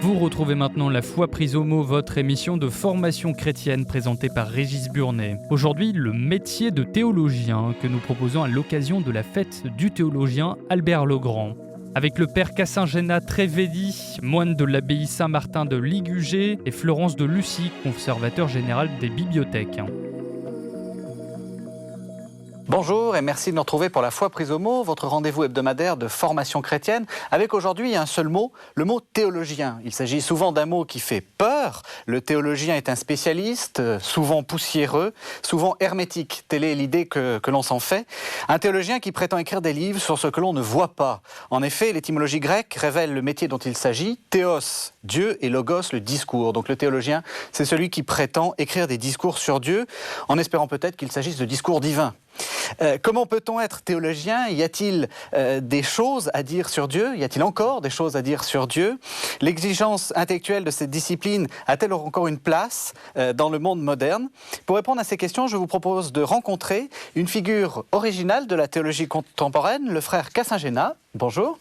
Vous retrouvez maintenant La foi prise au mot, votre émission de formation chrétienne présentée par Régis Burnet. Aujourd'hui, le métier de théologien que nous proposons à l'occasion de la fête du théologien Albert le Grand. Avec le père Cassingena Trevedi, moine de l'abbaye Saint-Martin de Ligugé, et Florence de Lucy, conservateur général des bibliothèques. Bonjour et merci de nous retrouver pour La foi prise au mot, votre rendez-vous hebdomadaire de formation chrétienne, avec aujourd'hui un seul mot, le mot théologien. Il s'agit souvent d'un mot qui fait peur. Le théologien est un spécialiste, souvent poussiéreux, souvent hermétique. Telle est l'idée que l'on s'en fait. Un théologien qui prétend écrire des livres sur ce que l'on ne voit pas. En effet, l'étymologie grecque révèle le métier dont il s'agit. Théos, Dieu, et logos, le discours. Donc le théologien, c'est celui qui prétend écrire des discours sur Dieu, en espérant peut-être qu'il s'agisse de discours divins. Comment peut-on être théologien ? Y a-t-il des choses à dire sur Dieu ? Y a-t-il encore des choses à dire sur Dieu ? L'exigence intellectuelle de cette discipline a-t-elle encore une place dans le monde moderne ? Pour répondre à ces questions, je vous propose de rencontrer une figure originale de la théologie contemporaine, le frère Cassingena. Bonjour.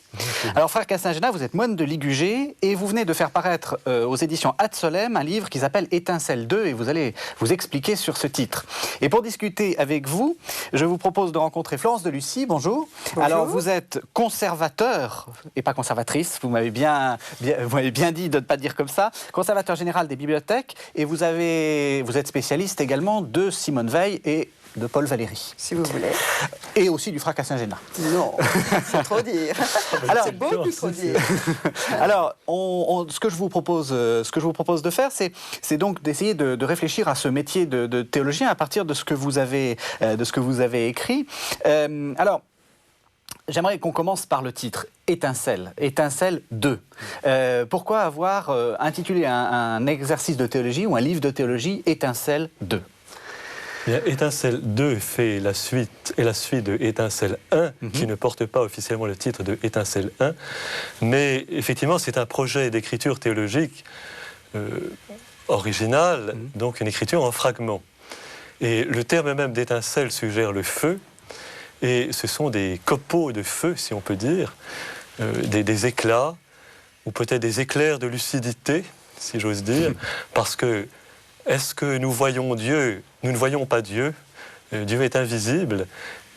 Alors frère Cassingena, vous êtes moine de Ligugé et vous venez de faire paraître aux éditions Ad Solem un livre qui s'appelle Étincelle 2 et vous allez vous expliquer sur ce titre. Et pour discuter avec vous, je vous propose de rencontrer Florence de Lucy. Bonjour. Bonjour. Alors vous êtes conservateur et pas conservatrice, vous m'avez bien dit de ne pas dire comme ça, conservateur général des bibliothèques et vous êtes spécialiste également de Simone Veil et de Paul Valéry. Si vous voulez. Et aussi du frère Cassingena. Non, c'est trop dire. Alors, c'est beaucoup trop dire. Alors, ce que je vous propose de faire, c'est donc d'essayer de réfléchir à ce métier de théologien à partir de ce que vous avez écrit. Alors, j'aimerais qu'on commence par le titre, Étincelle 2. Pourquoi avoir intitulé un exercice de théologie ou un livre de théologie Étincelle 2 ? Bien, Étincelle 2 fait la suite de Étincelle 1, qui ne porte pas officiellement le titre de Étincelle 1, mais effectivement c'est un projet d'écriture théologique original, donc une écriture en fragments. Et le terme même d'étincelle suggère le feu, et ce sont des copeaux de feu, si on peut dire, des éclats, ou peut-être des éclairs de lucidité, si j'ose dire, parce que est-ce que nous voyons Dieu ? Nous ne voyons pas Dieu. Dieu est invisible.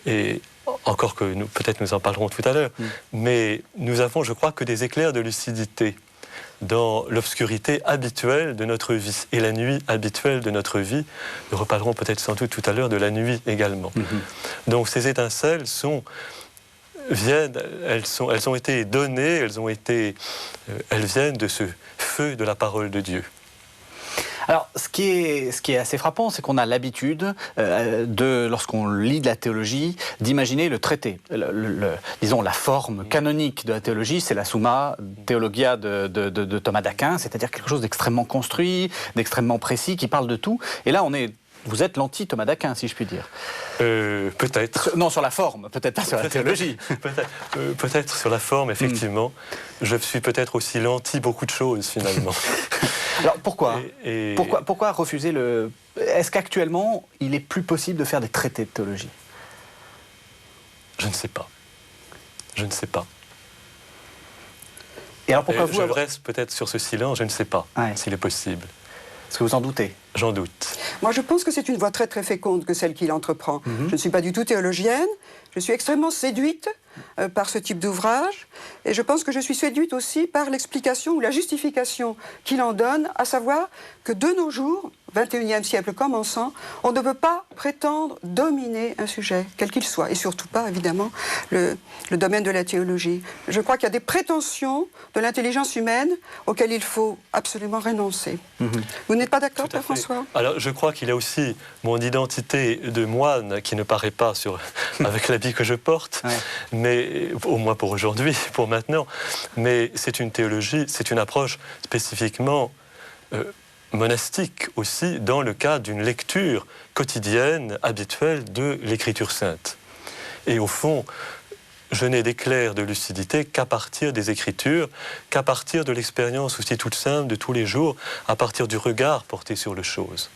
Et encore que peut-être nous en parlerons tout à l'heure. Mais nous avons, je crois, que des éclairs de lucidité dans l'obscurité habituelle de notre vie. Et la nuit habituelle de notre vie. Nous reparlerons peut-être sans doute tout à l'heure de la nuit également. Donc ces étincelles elles ont été données, elles viennent de ce feu de la parole de Dieu. Alors, ce qui est assez frappant, c'est qu'on a l'habitude, lorsqu'on lit de la théologie, d'imaginer le traité. Disons, la forme canonique de la théologie, c'est la Summa Theologia de Thomas d'Aquin, c'est-à-dire quelque chose d'extrêmement construit, d'extrêmement précis, qui parle de tout. Et là, vous êtes l'anti-Thomas d'Aquin, si je puis dire. Peut-être. Non, sur la forme, peut-être pas sur la théologie. Peut-être sur la forme, effectivement. Je suis peut-être aussi l'anti beaucoup de choses, finalement. Alors pourquoi pourquoi refuser le... Est-ce qu'actuellement, il est plus possible de faire des traités de théologie ? Je ne sais pas. Je ne sais pas. Et alors pourquoi je reste peut-être sur ce silence, je ne sais pas s'il est possible. Est-ce que vous en doutez ? J'en doute. Moi, je pense que c'est une voie très très féconde que celle qu'il entreprend. Je ne suis pas du tout théologienne, je suis extrêmement séduite par ce type d'ouvrage, et je pense que je suis séduite aussi par l'explication ou la justification qu'il en donne, à savoir que de nos jours, 21e siècle commençant, on ne peut pas prétendre dominer un sujet, quel qu'il soit, et surtout pas, évidemment, le domaine de la théologie. Je crois qu'il y a des prétentions de l'intelligence humaine auxquelles il faut absolument renoncer. Vous n'êtes pas d'accord, Père François ? Alors, je crois qu'il y a aussi mon identité de moine qui ne paraît pas avec l'habit que je porte, mais au moins pour aujourd'hui, pour maintenant. Mais c'est une théologie, c'est une approche spécifiquement monastique aussi, dans le cadre d'une lecture quotidienne, habituelle de l'Écriture sainte. Et au fond, je n'ai d'éclair de lucidité qu'à partir des Écritures, qu'à partir de l'expérience aussi toute simple de tous les jours, à partir du regard porté sur les choses.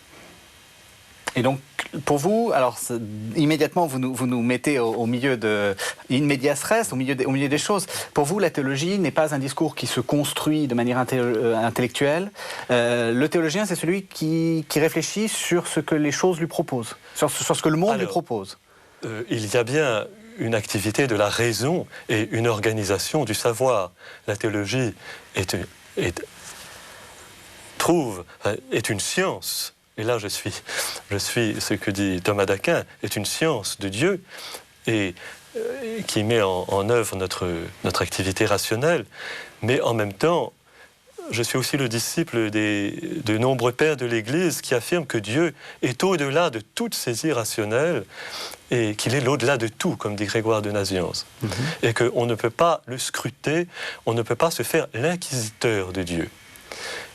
Et donc, pour vous, alors immédiatement, vous nous mettez au milieu de in medias res, au milieu des choses. Pour vous, la théologie n'est pas un discours qui se construit de manière intellectuelle. Le théologien, c'est celui qui réfléchit sur ce que les choses lui proposent, sur ce que le monde lui propose. Il y a bien une activité de la raison et une organisation du savoir. La théologie est une science. Et là, je suis ce que dit Thomas d'Aquin, est une science de Dieu et qui met en œuvre notre activité rationnelle. Mais en même temps, je suis aussi le disciple de nombreux pères de l'Église qui affirment que Dieu est au-delà de toute saisie rationnelle et qu'il est l'au-delà de tout, comme dit Grégoire de Nazianze. Et qu'on ne peut pas le scruter, on ne peut pas se faire l'inquisiteur de Dieu.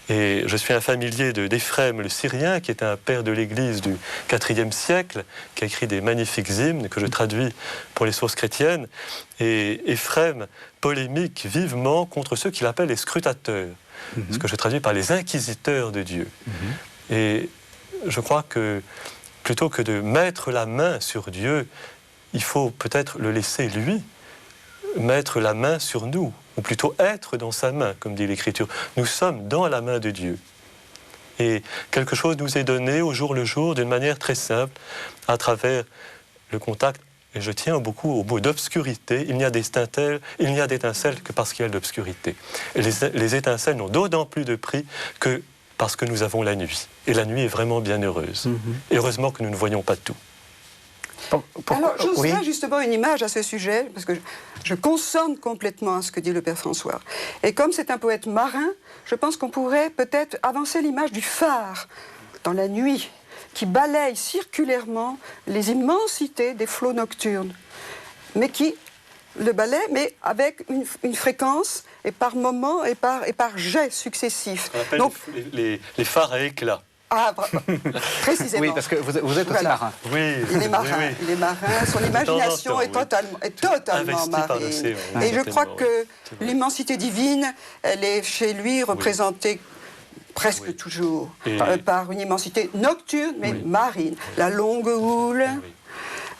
Et je suis un familier d'Éphrem le Syrien, qui est un père de l'Église du IVe siècle, qui a écrit des magnifiques hymnes que je traduis pour les sources chrétiennes. Et Éphrem polémique vivement contre ceux qu'il appelle les scrutateurs, ce que je traduis par les inquisiteurs de Dieu. Et je crois que plutôt que de mettre la main sur Dieu, il faut peut-être le laisser lui mettre la main sur nous, ou plutôt être dans sa main, comme dit l'Écriture. Nous sommes dans la main de Dieu. Et quelque chose nous est donné au jour le jour, d'une manière très simple, à travers le contact. Et je tiens beaucoup au mot d'obscurité. Il n'y a d'étincelles que parce qu'il y a de l'obscurité. Et les étincelles n'ont d'autant plus de prix que parce que nous avons la nuit. Et la nuit est vraiment bien heureuse. Et heureusement que nous ne voyons pas tout. Alors, j'oserais justement une image à ce sujet, parce que je consonne complètement à ce que dit le Père François. Et comme c'est un poète marin, je pense qu'on pourrait peut-être avancer l'image du phare dans la nuit, qui balaye circulairement les immensités des flots nocturnes, mais qui le balaye, mais avec une fréquence, et par moments, et par jets successifs. On appelle donc, les phares à éclat. Ah, précisément. Oui, parce que vous êtes aussi marin. Oui, il est marin. Oui. Il est marin. Son imagination est totalement marine. Et je crois que l'immensité divine, elle est chez lui représentée presque toujours par une immensité nocturne, mais marine. La longue houle,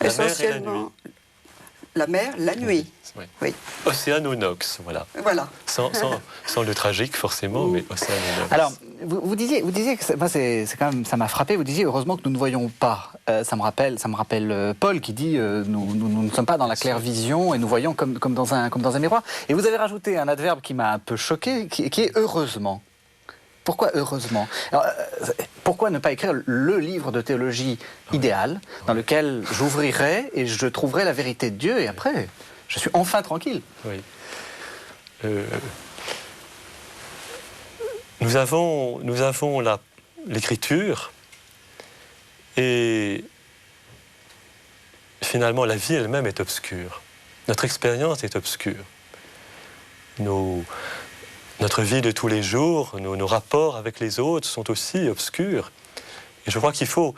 essentiellement. La mer, la nuit. Oui. Océanonox, voilà. Sans le tragique, forcément, mais Océanonox. Alors, vous disiez que moi, c'est quand même, ça m'a frappé, vous disiez heureusement que nous ne voyons pas. Ça me rappelle Paul qui dit nous ne sommes pas dans la claire vision et nous voyons comme dans un miroir. Et vous avez rajouté un adverbe qui m'a un peu choqué, qui est heureusement. Pourquoi heureusement? Alors, pourquoi ne pas écrire le livre de théologie idéal dans lequel j'ouvrirai et je trouverai la vérité de Dieu et après, je suis enfin tranquille? Oui. Nous avons l'Écriture et finalement la vie elle-même est obscure. Notre expérience est obscure. Notre vie de tous les jours, nos rapports avec les autres sont aussi obscurs. Et je crois qu'il faut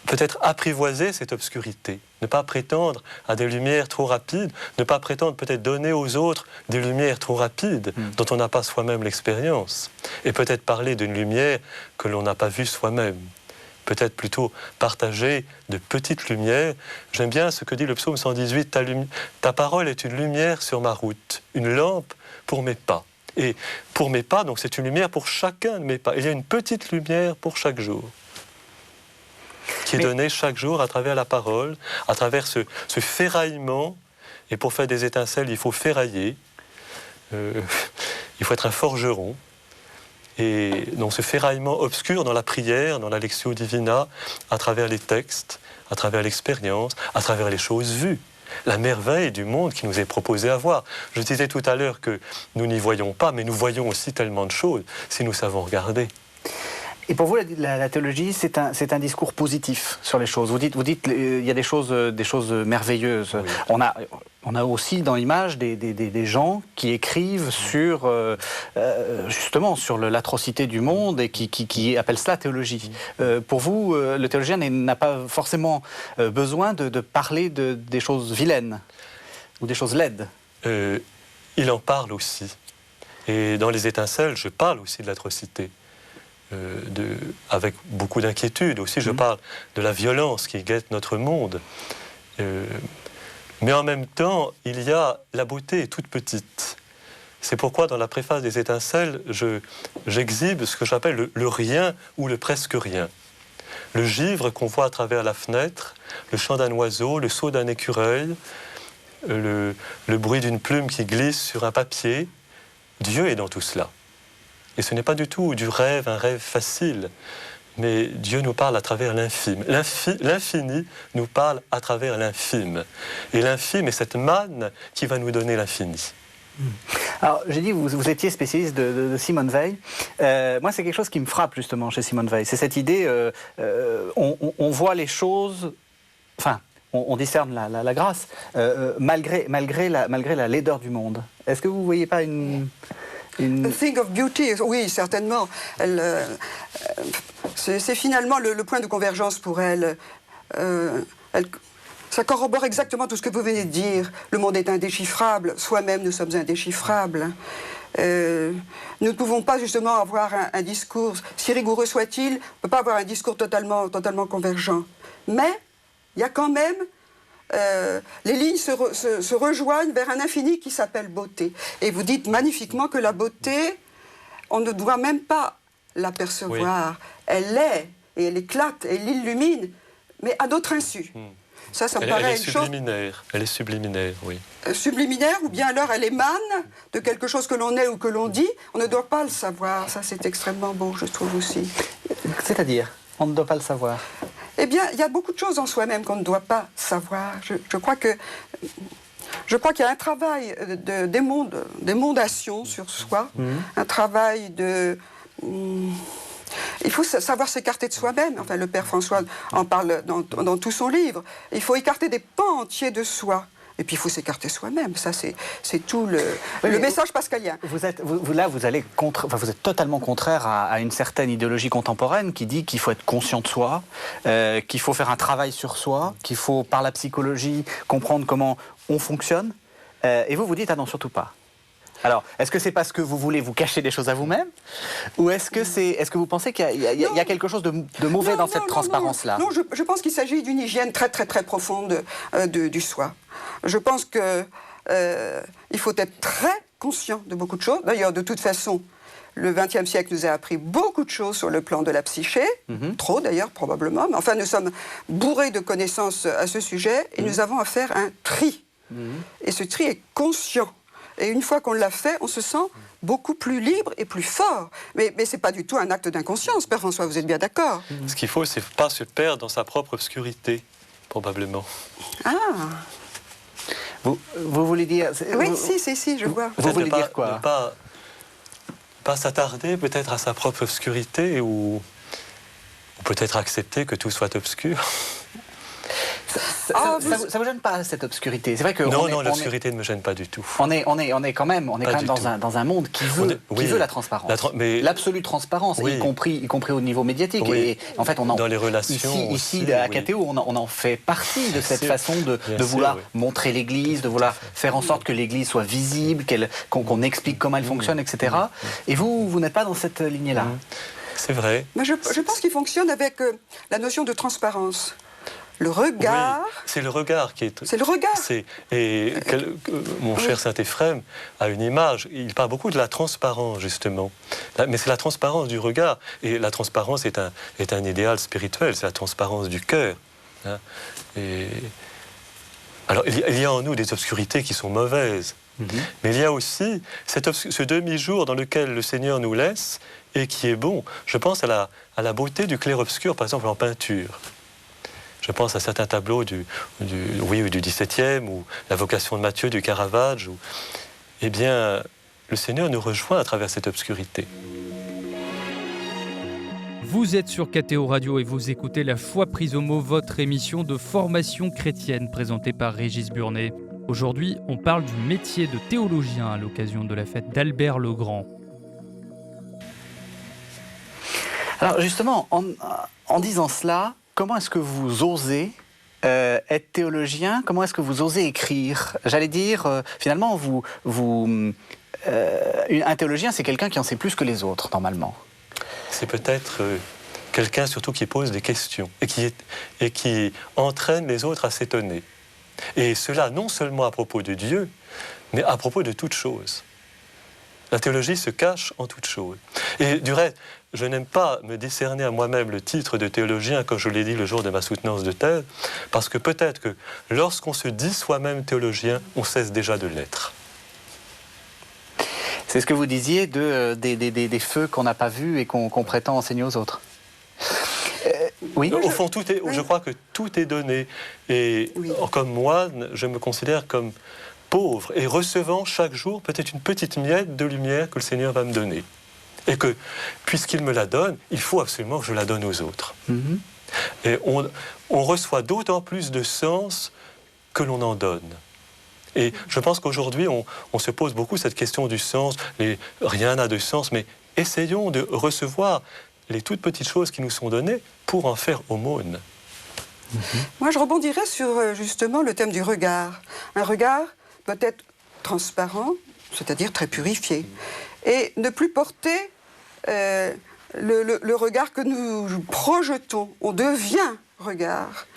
peut-être apprivoiser cette obscurité, ne pas prétendre à des lumières trop rapides, ne pas prétendre peut-être donner aux autres des lumières trop rapides dont on n'a pas soi-même l'expérience, et peut-être parler d'une lumière que l'on n'a pas vue soi-même. Peut-être plutôt partager de petites lumières. J'aime bien ce que dit le psaume 118, ta parole est une lumière sur ma route, une lampe pour mes pas. Et pour mes pas, donc c'est une lumière pour chacun de mes pas. Il y a une petite lumière pour chaque jour, qui est donnée chaque jour à travers la parole, à travers ce ferraillement. Et pour faire des étincelles, il faut ferrailler. Il faut être un forgeron. Et donc ce ferraillement obscur dans la prière, dans la Lectio Divina, à travers les textes, à travers l'expérience, à travers les choses vues. La merveille du monde qui nous est proposé à voir. Je disais tout à l'heure que nous n'y voyons pas, mais nous voyons aussi tellement de choses si nous savons regarder. Et pour vous, la théologie, c'est un discours positif sur les choses. Vous dites, il y a des choses merveilleuses. Oui. On a aussi dans l'image des gens qui écrivent sur justement sur l'atrocité du monde et qui appellent cela théologie. Pour vous, le théologien n'a pas forcément besoin de parler des choses vilaines ou des choses laides. Il en parle aussi. Et dans les étincelles, je parle aussi de l'atrocité. avec beaucoup d'inquiétude. Aussi, je parle de la violence qui guette notre monde. Mais en même temps, il y a la beauté toute petite. C'est pourquoi, dans la préface des Étincelles, j'exhibe ce que j'appelle le rien ou le presque rien. Le givre qu'on voit à travers la fenêtre, le chant d'un oiseau, le saut d'un écureuil, le bruit d'une plume qui glisse sur un papier. Dieu est dans tout cela. Et ce n'est pas du tout du rêve, un rêve facile, mais Dieu nous parle à travers l'infime. L'infini nous parle à travers l'infime. Et l'infime est cette manne qui va nous donner l'infini. Alors, j'ai dit, vous étiez spécialiste de Simone Weil. Moi, c'est quelque chose qui me frappe, justement, chez Simone Weil. C'est cette idée, on voit les choses... Enfin, on discerne la grâce, malgré la laideur du monde. Est-ce que vous ne voyez pas une... The thing of beauty, oui, certainement. C'est finalement le point de convergence pour elle. Ça corrobore exactement tout ce que vous venez de dire. Le monde est indéchiffrable, soi-même nous sommes indéchiffrables. Nous ne pouvons pas justement avoir un discours, si rigoureux soit-il, on ne peut pas avoir un discours totalement convergent. Mais il y a quand même... les lignes se rejoignent vers un infini qui s'appelle beauté. Et vous dites magnifiquement que la beauté, on ne doit même pas l'apercevoir. Oui. Elle est, et elle éclate, et elle illumine, mais à notre insu. Ça me paraît une chose... Elle est subliminaire, oui. Subliminaire, ou bien alors elle émane de quelque chose que l'on est ou que l'on dit. On ne doit pas le savoir. Ça, c'est extrêmement beau, je trouve aussi. C'est-à-dire, on ne doit pas le savoir. Eh bien, il y a beaucoup de choses en soi-même qu'on ne doit pas savoir. Je crois qu'il y a un travail d'émondation sur soi, un travail de... il faut savoir s'écarter de soi-même. Enfin, le Père François en parle dans tout son livre. Il faut écarter des pans entiers de soi. Et puis il faut s'écarter soi-même. Ça, c'est tout le message pascalien. Vous êtes totalement contraire à une certaine idéologie contemporaine qui dit qu'il faut être conscient de soi, qu'il faut faire un travail sur soi, qu'il faut, par la psychologie, comprendre comment on fonctionne. Et vous dites, ah non, surtout pas. Alors, est-ce que c'est parce que vous voulez vous cacher des choses à vous-même, ou est-ce que vous pensez qu'il y a quelque chose de mauvais dans cette transparence-là? Non, je pense qu'il s'agit d'une hygiène très très très profonde du soi. Je pense qu'il faut être très conscient de beaucoup de choses. D'ailleurs, de toute façon, le XXe siècle nous a appris beaucoup de choses sur le plan de la psyché, trop d'ailleurs probablement, mais enfin nous sommes bourrés de connaissances à ce sujet et nous avons à faire un tri. Et ce tri est conscient. Et une fois qu'on l'a fait, on se sent beaucoup plus libre et plus fort. Mais ce n'est pas du tout un acte d'inconscience, Père François, vous êtes bien d'accord? Ce qu'il faut, c'est pas se perdre dans sa propre obscurité, probablement. Ah. Vous voulez dire... Oui, si, je vois. Vous voulez dire quoi? Ne pas s'attarder peut-être à sa propre obscurité ou peut-être accepter que tout soit obscur. Ça vous gêne pas, cette obscurité? C'est vrai que non, l'obscurité ne me gêne pas du tout. On est quand même dans un monde qui veut la transparence. L'absolue transparence, y compris au niveau médiatique. Oui. Et en fait, dans les relations ici à KTO, on en fait partie de cette façon de vouloir montrer l'Église, de vouloir faire en sorte que l'Église soit visible, qu'on explique comment elle fonctionne, etc. Et vous n'êtes pas dans cette lignée-là. C'est vrai. Mais je pense qu'il fonctionne avec la notion de transparence. Le regard... Oui, c'est le regard qui est... C'est le regard. Mon cher Saint-Éphrem a une image. Il parle beaucoup de la transparence, justement. Mais c'est la transparence du regard. Et la transparence est un idéal spirituel. C'est la transparence du cœur. Hein. Alors, il y a en nous des obscurités qui sont mauvaises. Mais il y a aussi ce demi-jour dans lequel le Seigneur nous laisse et qui est bon. Je pense à la beauté du clair-obscur, par exemple, en peinture. Je pense à certains tableaux du XVIIe, ou la vocation de Matthieu du Caravage. Eh bien, le Seigneur nous rejoint à travers cette obscurité. Vous êtes sur KTO Radio et vous écoutez La Foi prise au mot, votre émission de formation chrétienne présentée par Régis Burnet. Aujourd'hui, on parle du métier de théologien à l'occasion de la fête d'Albert le Grand. Alors justement, en disant cela, comment est-ce que vous osez être théologien? Comment est-ce que vous osez écrire? J'allais dire, finalement, un théologien, c'est quelqu'un qui en sait plus que les autres, normalement. c'est peut-être quelqu'un surtout qui pose des questions et qui entraîne les autres à s'étonner. Et cela non seulement à propos de Dieu, mais à propos de toute chose. La théologie se cache en toute chose. Et du reste, je n'aime pas me décerner à moi-même le titre de théologien, comme je l'ai dit le jour de ma soutenance de thèse, parce que peut-être que lorsqu'on se dit soi-même théologien, on cesse déjà de l'être. C'est ce que vous disiez des feux qu'on n'a pas vus et qu'on prétend enseigner aux autres. Oui. Au fond, je crois que tout est donné. Et comme moine, je me considère comme pauvre et recevant chaque jour peut-être une petite miette de lumière que le Seigneur va me donner. Et que, puisqu'il me la donne, il faut absolument que je la donne aux autres. Mm-hmm. Et on reçoit d'autant plus de sens que l'on en donne. Et je pense qu'aujourd'hui, on se pose beaucoup cette question du sens. Rien n'a de sens, mais essayons de recevoir les toutes petites choses qui nous sont données pour en faire aumône. Mm-hmm. Moi, je rebondirais sur justement le thème du regard. Un regard peut être transparent, c'est-à-dire très purifié, et ne plus porter le regard que nous projetons. On devient regard.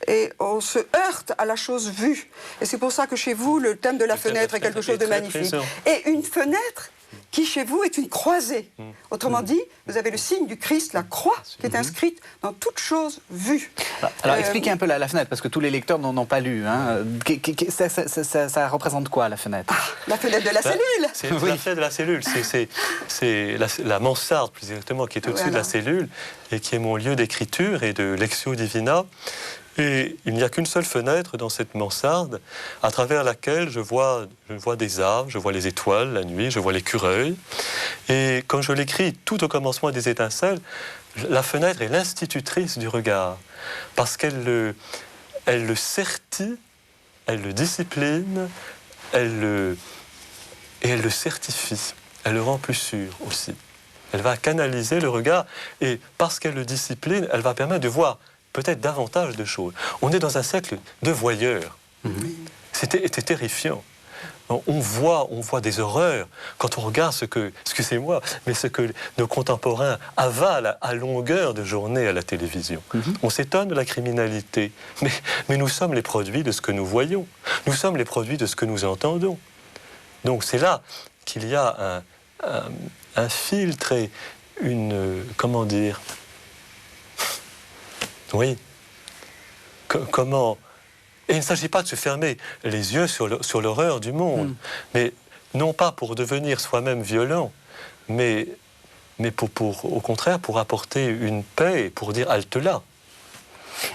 Et on se heurte à la chose vue. Et c'est pour ça que chez vous, le thème de la fenêtre est quelque chose de magnifique. Et une fenêtre qui, chez vous, est une croisée. Autrement dit, vous avez le signe du Christ, la croix, qui est inscrite dans toute chose vue. Alors expliquez un peu la fenêtre, parce que tous les lecteurs n'en ont pas lu. Hein. Ça représente quoi, la fenêtre? La fenêtre de la cellule. C'est la fenêtre de la cellule. C'est la mansarde, plus exactement, qui est au-dessus de la cellule, et qui est mon lieu d'écriture et de lectio divina. Et il n'y a qu'une seule fenêtre dans cette mansarde, à travers laquelle je vois des arbres, je vois les étoiles la nuit, je vois l'écureuil. Et quand je l'écris tout au commencement des étincelles, la fenêtre est l'institutrice du regard, parce qu'elle le sertit, elle le discipline, et elle le certifie, elle le rend plus sûr aussi. Elle va canaliser le regard, et parce qu'elle le discipline, elle va permettre de voir peut-être davantage de choses. On est dans un siècle de voyeurs. C'était terrifiant. On voit des horreurs quand on regarde ce que nos contemporains avalent à longueur de journée à la télévision. On s'étonne de la criminalité, mais nous sommes les produits de ce que nous voyons. Nous sommes les produits de ce que nous entendons. Donc c'est là qu'il y a un filtre et comment dire... Oui. Comment... Et il ne s'agit pas de se fermer les yeux sur l'horreur du monde, mais non pas pour devenir soi-même violent, mais au contraire pour apporter une paix, pour dire halte là.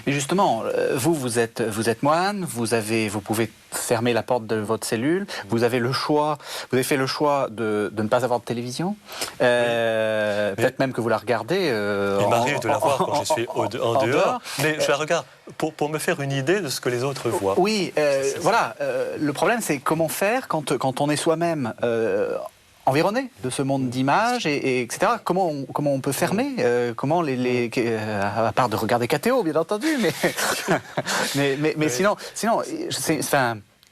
Mais justement, vous êtes moine, vous pouvez fermer la porte de votre cellule, vous avez fait le choix de ne pas avoir de télévision, peut-être même que vous la regardez. Il m'arrive de la voir quand je suis en dehors, mais je la regarde pour me faire une idée de ce que les autres voient. Oui, voilà. Le problème, c'est comment faire quand on est soi-même environné de ce monde d'images, etc. Comment on peut fermer à part de regarder KTO, bien entendu, mais sinon,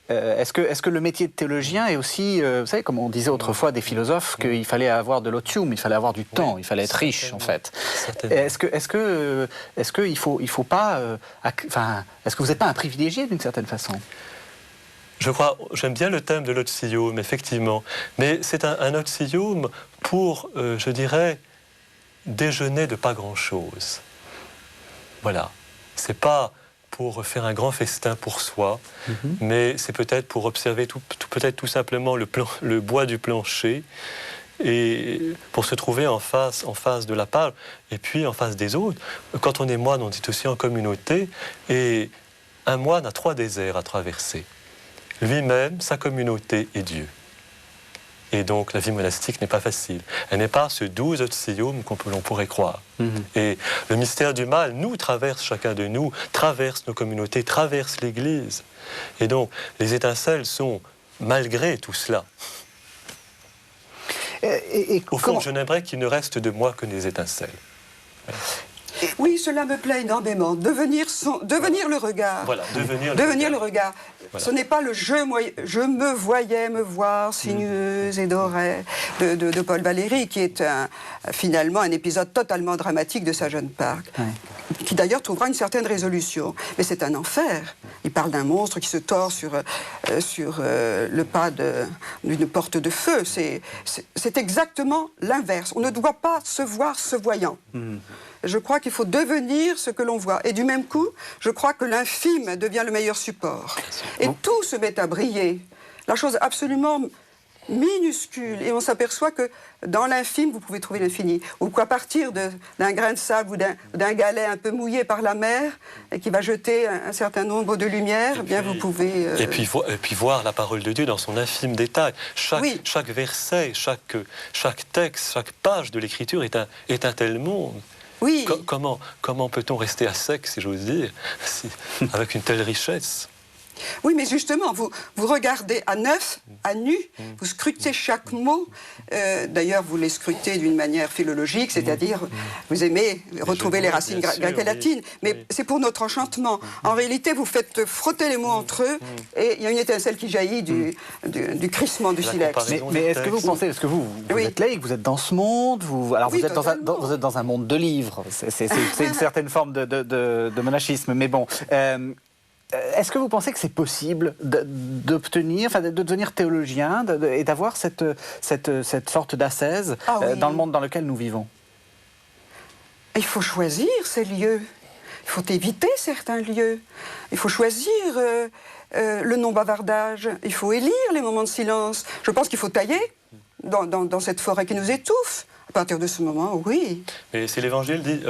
est-ce que le métier de théologien est aussi, vous savez, comme on disait autrefois des philosophes, qu'il fallait avoir de l'otium, il fallait avoir du temps, il fallait être riche, en fait. Est-ce que il faut pas, est-ce que vous n'êtes pas un privilégié d'une certaine façon? J'aime bien le thème de l'otium, effectivement, mais c'est un otium pour, je dirais, déjeuner de pas grand-chose. Voilà. C'est pas pour faire un grand festin pour soi, mais c'est peut-être pour observer peut-être tout simplement le bois du plancher, et pour se trouver en face de la page, et puis en face des autres. Quand on est moine, on dit aussi en communauté, et un moine a 3 déserts à traverser. Lui-même, sa communauté et Dieu. Et donc la vie monastique n'est pas facile. Elle n'est pas ce doux otium qu'on pourrait croire. Et le mystère du mal nous traverse, chacun de nous, traverse nos communautés, traverse l'Église. Et donc les étincelles sont malgré tout cela. Au fond, je n'aimerais qu'il ne reste de moi que des étincelles. Oui, cela me plaît énormément. Devenir le regard. Voilà, devenir le regard. Voilà. Ce n'est pas le je me voyais me voir sinueuse et dorée de Paul Valéry, qui est finalement un épisode totalement dramatique de sa jeune Parc, qui d'ailleurs trouvera une certaine résolution. Mais c'est un enfer. Il parle d'un monstre qui se tord sur le pas d'une porte de feu. C'est exactement l'inverse. On ne doit pas se voir se voyant. Je crois qu'il faut devenir ce que l'on voit. Et du même coup, je crois que l'infime devient le meilleur support. Et tout se met à briller. La chose absolument minuscule. Et on s'aperçoit que dans l'infime, vous pouvez trouver l'infini. Ou qu'à partir d'un grain de sable ou d'un galet un peu mouillé par la mer, et qui va jeter un certain nombre de lumières, eh bien vous pouvez... Et puis voir la parole de Dieu dans son infime détail. Chaque verset, chaque texte, chaque page de l'Écriture est un tel monde. Oui. Comment peut-on rester à sec, si j'ose dire, avec une telle richesse? Oui, mais justement, vous regardez à neuf, à nu, vous scrutez chaque mot. D'ailleurs, vous les scrutez d'une manière philologique, c'est-à-dire, vous aimez retrouver les racines grecques et latines, mais c'est pour notre enchantement. En réalité, vous faites frotter les mots entre eux, et il y a une étincelle qui jaillit du crissement du silex. Mais est-ce que vous pensez, parce que vous êtes laïque, vous êtes dans ce monde, vous êtes dans un monde de livres, c'est une certaine forme de monachisme, mais bon... Est-ce que vous pensez que c'est possible d'obtenir, de devenir théologien et d'avoir cette sorte d'ascèse dans le monde dans lequel nous vivons? Il faut choisir ces lieux. Il faut éviter certains lieux. Il faut choisir le non-bavardage. Il faut élire les moments de silence. Je pense qu'il faut tailler dans cette forêt qui nous étouffe. À partir de ce moment, oui. Mais c'est l'évangile dit,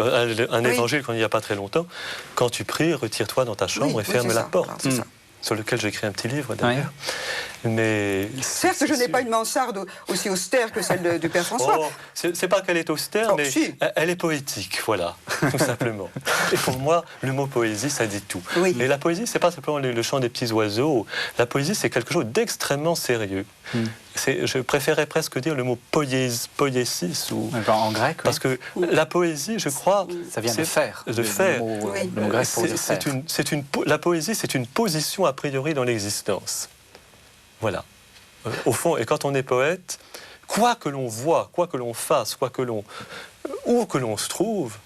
évangile qu'on n'y a pas très longtemps. Quand tu pries, retire-toi dans ta chambre et ferme la porte. C'est ça. Sur lequel j'ai écrit un petit livre d'ailleurs. Mais certes, je n'ai pas une mansarde aussi austère que celle du Père François. C'est pas qu'elle est austère, mais elle est poétique, voilà, tout simplement. Et pour moi, le mot poésie, ça dit tout. Oui. Et la poésie, c'est pas simplement le chant des petits oiseaux. La poésie, c'est quelque chose d'extrêmement sérieux. Je préférais presque dire le mot poiesis ou en grec. Parce que la poésie, je crois, ça vient de faire. De faire. Le mot grec pour faire. La poésie, c'est une position a priori dans l'existence. Voilà. Au fond, et quand on est poète, quoi que l'on voit, quoi que l'on fasse, où que l'on se trouve,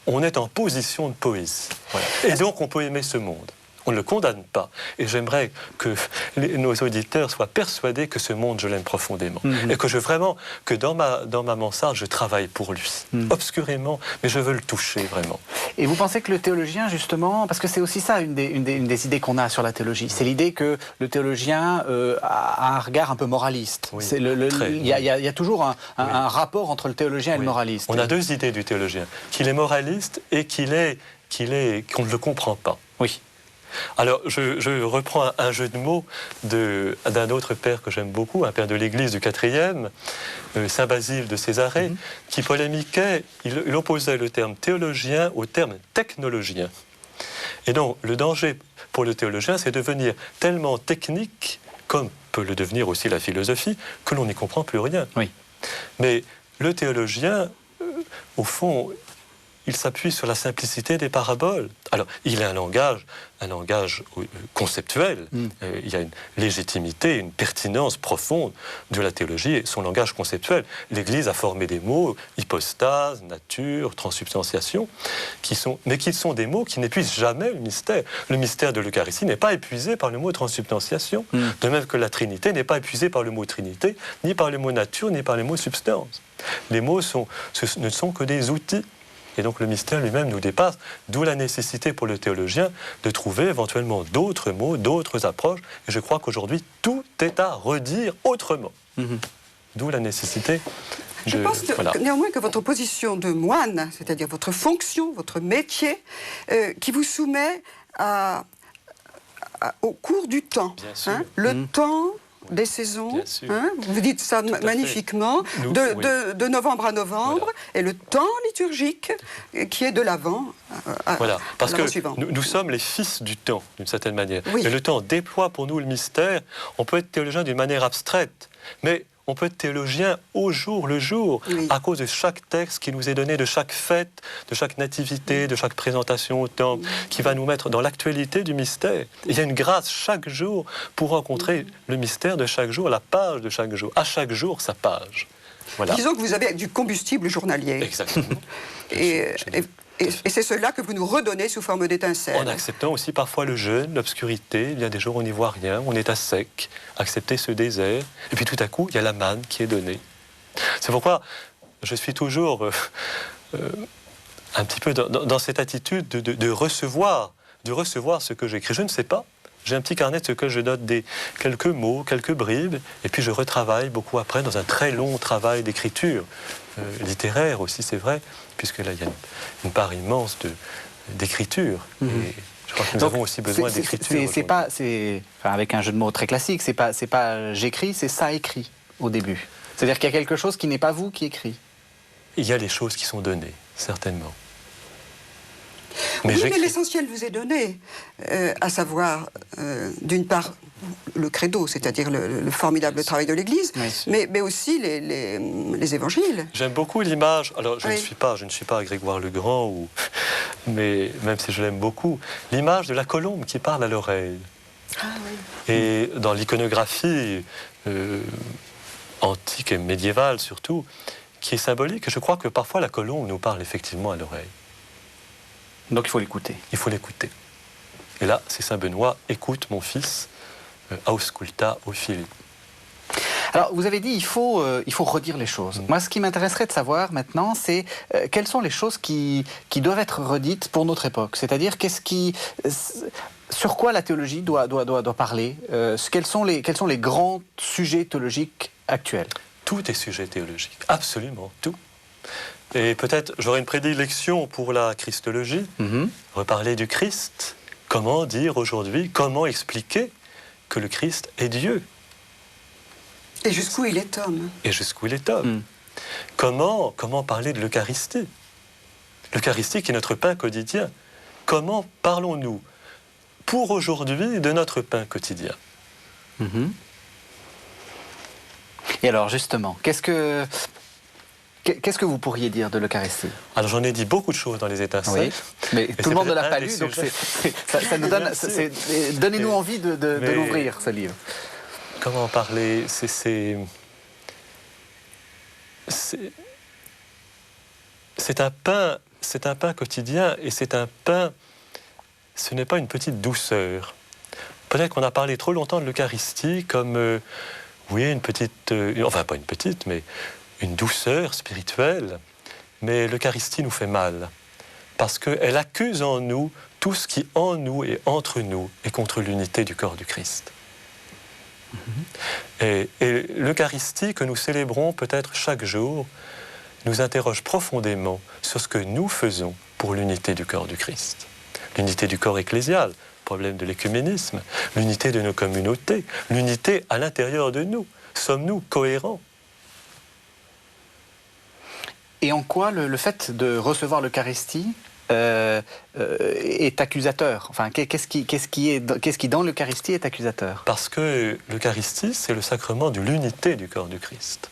on est en position de poésie. Voilà. Et donc, on peut aimer ce monde. On ne le condamne pas. Et j'aimerais que nos auditeurs soient persuadés que ce monde, je l'aime profondément. Et que dans ma mansarde, je travaille pour lui. Obscurément, mais je veux le toucher vraiment. Et vous pensez que le théologien, justement, parce que c'est aussi ça une des idées qu'on a sur la théologie, c'est l'idée que le théologien a un regard un peu moraliste. Oui, il y a toujours un rapport entre le théologien et le moraliste. On a deux idées du théologien, qu'il est moraliste et qu'on ne le comprend pas. Oui. Alors, je reprends un jeu de mots d'un autre père que j'aime beaucoup, un père de l'Église du IVe, Saint Basile de Césarée, qui polémiquait, il opposait le terme théologien au terme technologien. Et donc, le danger pour le théologien, c'est de devenir tellement technique, comme peut le devenir aussi la philosophie, que l'on n'y comprend plus rien. Oui. Mais le théologien, au fond, il s'appuie sur la simplicité des paraboles. Alors, il a un langage conceptuel. Il y a une légitimité, une pertinence profonde de la théologie et son langage conceptuel. L'Église a formé des mots, hypostase, nature, transsubstantiation, qui sont des mots qui n'épuisent jamais le mystère. Le mystère de l'Eucharistie n'est pas épuisé par le mot transsubstantiation, de même que la Trinité n'est pas épuisée par le mot Trinité, ni par le mot nature, ni par le mot substance. Les mots ne sont que des outils. Et donc le mystère lui-même nous dépasse, d'où la nécessité pour le théologien de trouver éventuellement d'autres mots, d'autres approches. Et je crois qu'aujourd'hui, tout est à redire autrement. D'où la nécessité Je pense néanmoins que votre position de moine, c'est-à-dire votre fonction, votre métier, qui vous soumet au cours du temps, le temps des saisons, vous dites ça magnifiquement, de novembre à novembre, et le temps liturgique qui est de l'Avent voilà, parce que nous sommes les fils du temps, d'une certaine manière. Et le temps déploie pour nous le mystère. On peut être théologien d'une manière abstraite, mais on peut être théologien au jour le jour, Oui. à cause de chaque texte qui nous est donné, de chaque fête, de chaque nativité, de chaque présentation au temple, qui va nous mettre dans l'actualité du mystère. Et il y a une grâce chaque jour pour rencontrer le mystère de chaque jour, la page de chaque jour. À chaque jour, sa page. Voilà. Disons que vous avez du combustible journalier. Exactement. Et c'est cela que vous nous redonnez sous forme d'étincelles. En acceptant aussi parfois le jeûne, l'obscurité. Il y a des jours où on n'y voit rien, on est à sec. Accepter ce désert. Et puis tout à coup, il y a la manne qui est donnée. C'est pourquoi je suis toujours un petit peu dans cette attitude de recevoir ce que j'écris. Je ne sais pas. J'ai un petit carnet de ce que je note quelques mots, quelques bribes, et puis je retravaille beaucoup après dans un très long travail d'écriture, littéraire aussi, c'est vrai, puisque là, il y a une part immense d'écriture. Et je crois que nous avons aussi besoin d'écriture. C'est pas, avec un jeu de mots très classique, c'est pas j'écris, c'est ça écrit au début. C'est-à-dire qu'il y a quelque chose qui n'est pas vous qui écrit. Il y a les choses qui sont données, certainement. Mais l'essentiel vous est donné, à savoir, d'une part, le credo, c'est-à-dire le formidable travail de l'Église, mais aussi les évangiles. J'aime beaucoup l'image, alors je Oui. ne suis pas Grégoire le Grand, mais même si je l'aime beaucoup, l'image de la colombe qui parle à l'oreille. Ah, oui. Et dans l'iconographie antique et médiévale surtout, qui est symbolique, je crois que parfois la colombe nous parle effectivement à l'oreille. Donc il faut l'écouter. Il faut l'écouter. Et là, c'est Saint Benoît, écoute mon fils, ausculta o fili. Alors, vous avez dit il faut redire les choses. Moi, ce qui m'intéresserait de savoir maintenant, c'est quelles sont les choses qui doivent être redites pour notre époque. C'est-à-dire, sur quoi la théologie doit parler. Quels sont les grands sujets théologiques actuels? Tout est sujet théologique, absolument tout. Et peut-être j'aurais une prédilection pour la christologie, reparler du Christ. Comment dire aujourd'hui, comment expliquer que le Christ est Dieu? Et jusqu'où il est homme. Et jusqu'où il est homme. Comment parler de l'Eucharistie? L'Eucharistie qui est notre pain quotidien. Comment parlons-nous pour aujourd'hui de notre pain quotidien? Et alors justement, qu'est-ce que vous pourriez dire de l'Eucharistie? Alors j'en ai dit beaucoup de choses dans les étincelles. Oui, mais tout le monde ne l'a pas lu, donc ça nous donne... Donnez-nous envie de l'ouvrir, ce livre. Comment parler? C'est un pain quotidien, et c'est un pain, ce n'est pas une petite douceur. Peut-être qu'on a parlé trop longtemps de l'Eucharistie comme, une petite, enfin pas une petite, mais une douceur spirituelle. Mais l'Eucharistie nous fait mal, parce qu'elle accuse en nous tout ce qui en nous et entre nous est contre l'unité du corps du Christ. Et l'Eucharistie que nous célébrons peut-être chaque jour nous interroge profondément sur ce que nous faisons pour l'unité du corps du Christ. L'unité du corps ecclésial, problème de l'écuménisme, l'unité de nos communautés, l'unité à l'intérieur de nous. Sommes-nous cohérents? Et en quoi le fait de recevoir l'Eucharistie est accusateur? Enfin, qu'est-ce qui dans l'Eucharistie est accusateur? Parce que l'Eucharistie, c'est le sacrement de l'unité du corps du Christ.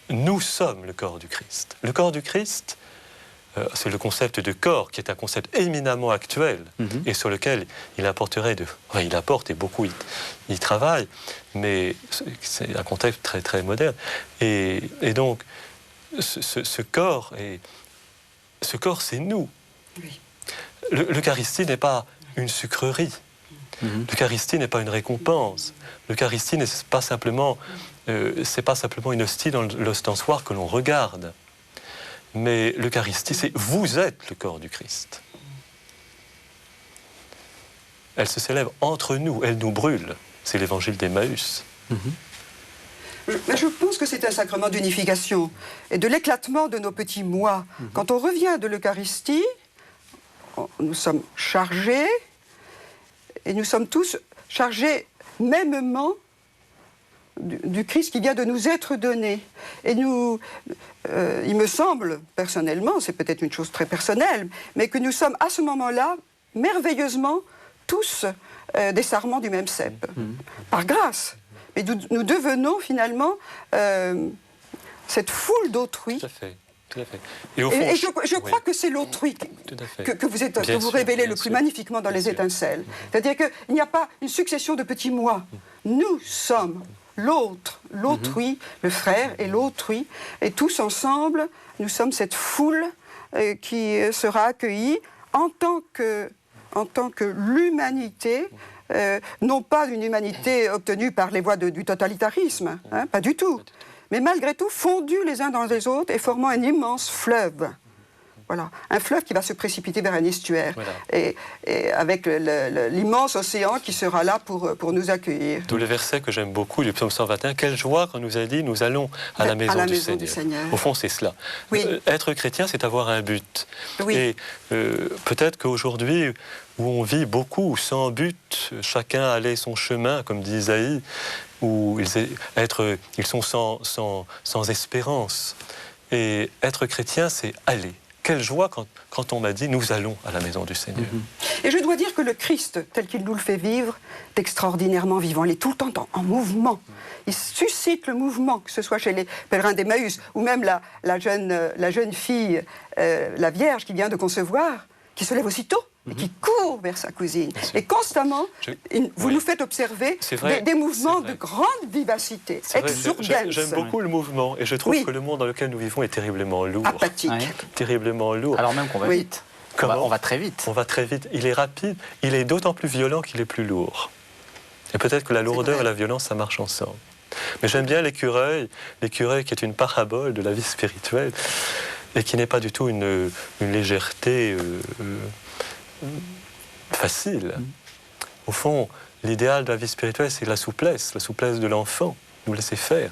Nous sommes le corps du Christ. Le corps du Christ, c'est le concept de corps qui est un concept éminemment actuel et sur lequel il apporterait il apporte et beaucoup il travaille, mais c'est un contexte très très moderne. Et donc ce corps c'est nous. Oui. L'Eucharistie n'est pas une sucrerie. L'Eucharistie n'est pas une récompense. L'Eucharistie n'est pas simplement une hostie dans l'ostensoir que l'on regarde. Mais l'Eucharistie, c'est vous êtes le corps du Christ. Elle se célèbre entre nous, elle nous brûle. C'est l'évangile d'Emmaüs. Je pense que c'est un sacrement d'unification et de l'éclatement de nos petits moi. Quand on revient de l'Eucharistie, nous sommes chargés, et nous sommes tous chargés mêmement du Christ qui vient de nous être donné. Et il me semble, personnellement, c'est peut-être une chose très personnelle, mais que nous sommes à ce moment-là, merveilleusement, tous des sarments du même cep. Par grâce. mais nous devenons finalement cette foule d'autrui. Tout à fait. Tout à fait. Et je crois que c'est l'autrui que vous révélez le plus magnifiquement dans les étincelles. C'est-à-dire qu'il n'y a pas une succession de petits moi. Nous sommes l'autre, l'autrui, le frère et l'autrui, et tous ensemble, nous sommes cette foule qui sera accueillie en tant que l'humanité, non pas une humanité obtenue par les voies du totalitarisme, hein, pas du tout, mais malgré tout fondus les uns dans les autres et formant un immense fleuve. Voilà, un fleuve qui va se précipiter vers un estuaire, voilà. et avec l'immense océan qui sera là pour nous accueillir. D'où le verset que j'aime beaucoup du psaume 121, quelle joie quand nous a dit nous allons à la maison, du Seigneur. Au fond c'est cela. Oui. Être chrétien c'est avoir un but. Oui. Et peut-être qu'aujourd'hui où on vit beaucoup sans but, chacun allait son chemin comme dit Isaïe, où ils sont sans espérance. Et être chrétien c'est aller. Quelle joie quand on m'a dit « nous allons à la maison du Seigneur ». Et je dois dire que le Christ, tel qu'il nous le fait vivre, est extraordinairement vivant. Il est tout le temps en mouvement. Il suscite le mouvement, que ce soit chez les pèlerins d'Emmaüs, ou même la jeune fille, la Vierge qui vient de concevoir, qui se lève aussitôt et qui court vers sa cousine. Et constamment, vous nous faites observer des mouvements de grande vivacité, exurgence. J'aime beaucoup le mouvement, et je trouve que le monde dans lequel nous vivons est terriblement lourd. Apathique. Terriblement lourd. Alors même qu'on va vite. On va très vite. On va très vite. Il est rapide, il est d'autant plus violent qu'il est plus lourd. Et peut-être que la lourdeur et la violence, ça marche ensemble. Mais j'aime bien l'écureuil qui est une parabole de la vie spirituelle, et qui n'est pas du tout une légèreté facile. Au fond, l'idéal de la vie spirituelle, c'est la souplesse de l'enfant, nous laisser faire.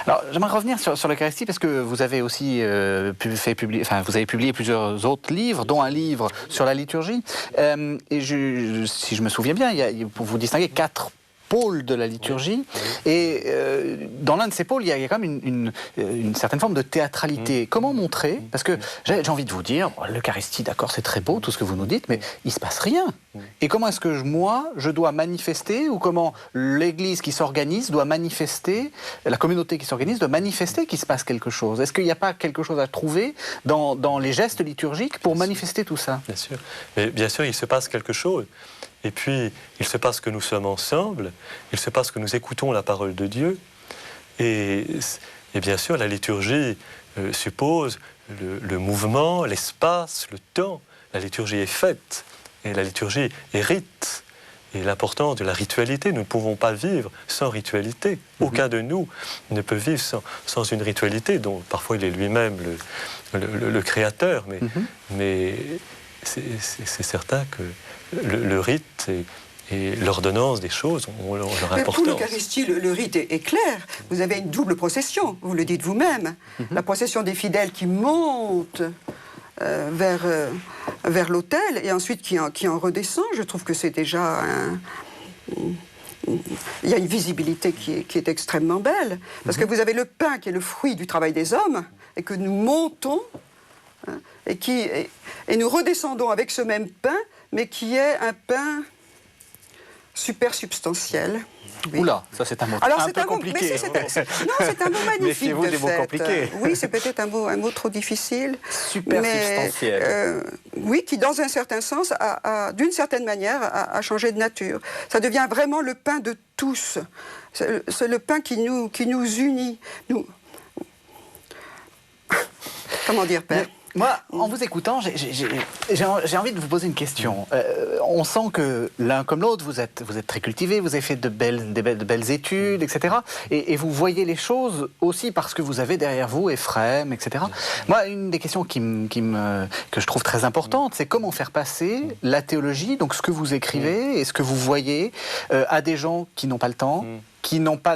Alors, j'aimerais revenir sur l'Eucharistie parce que vous avez aussi vous avez publié plusieurs autres livres, dont un livre sur la liturgie. Et si je me souviens bien, vous distinguez 4 pôles de la liturgie, et dans l'un de ces pôles, il y a quand même une certaine forme de théâtralité. Comment montrer? Parce que j'ai envie de vous dire, l'Eucharistie, d'accord, c'est très beau, tout ce que vous nous dites, mais il ne se passe rien. Et comment est-ce que je dois manifester, ou comment l'Église qui s'organise doit manifester, la communauté qui s'organise doit manifester qu'il se passe quelque chose? Est-ce qu'il n'y a pas quelque chose à trouver dans les gestes liturgiques pour manifester tout ça? Bien sûr. Mais bien sûr, il se passe quelque chose. Et puis, il se passe que nous sommes ensemble, il se passe que nous écoutons la parole de Dieu. Et bien sûr, la liturgie suppose le mouvement, l'espace, le temps. La liturgie est faite, et la liturgie est rite. Et l'importance de la ritualité, nous ne pouvons pas vivre sans ritualité. Aucun de nous ne peut vivre sans une ritualité, dont parfois il est lui-même le créateur. Mais c'est certain que le rite et l'ordonnance des choses ont leur importance. Pour l'Eucharistie, le rite est clair. Vous avez une double procession, vous le dites vous-même. La procession des fidèles qui monte vers l'autel et ensuite qui en redescend. Je trouve que c'est déjà il y a une visibilité qui est extrêmement belle. Parce que vous avez le pain qui est le fruit du travail des hommes et que nous montons et nous redescendons avec ce même pain, mais qui est un pain super substantiel. Oui. Oula, ça c'est un mot un peu compliqué. Non, c'est un mot magnifique. Méfiez-vous des mots compliqués. Oui, c'est peut-être un mot trop difficile. Super substantiel. Oui, qui dans un certain sens, d'une certaine manière, a changé de nature. Ça devient vraiment le pain de tous. C'est le pain qui nous unit. Comment dire, Père? Moi, en vous écoutant, j'ai envie de vous poser une question. On sent que l'un comme l'autre, vous êtes très cultivés, vous avez fait de belles études, etc. Et vous voyez les choses aussi parce que vous avez derrière vous Ephrem, etc. Moi, une des questions que je trouve très importante, c'est comment faire passer la théologie, donc ce que vous écrivez et ce que vous voyez, à des gens qui n'ont pas le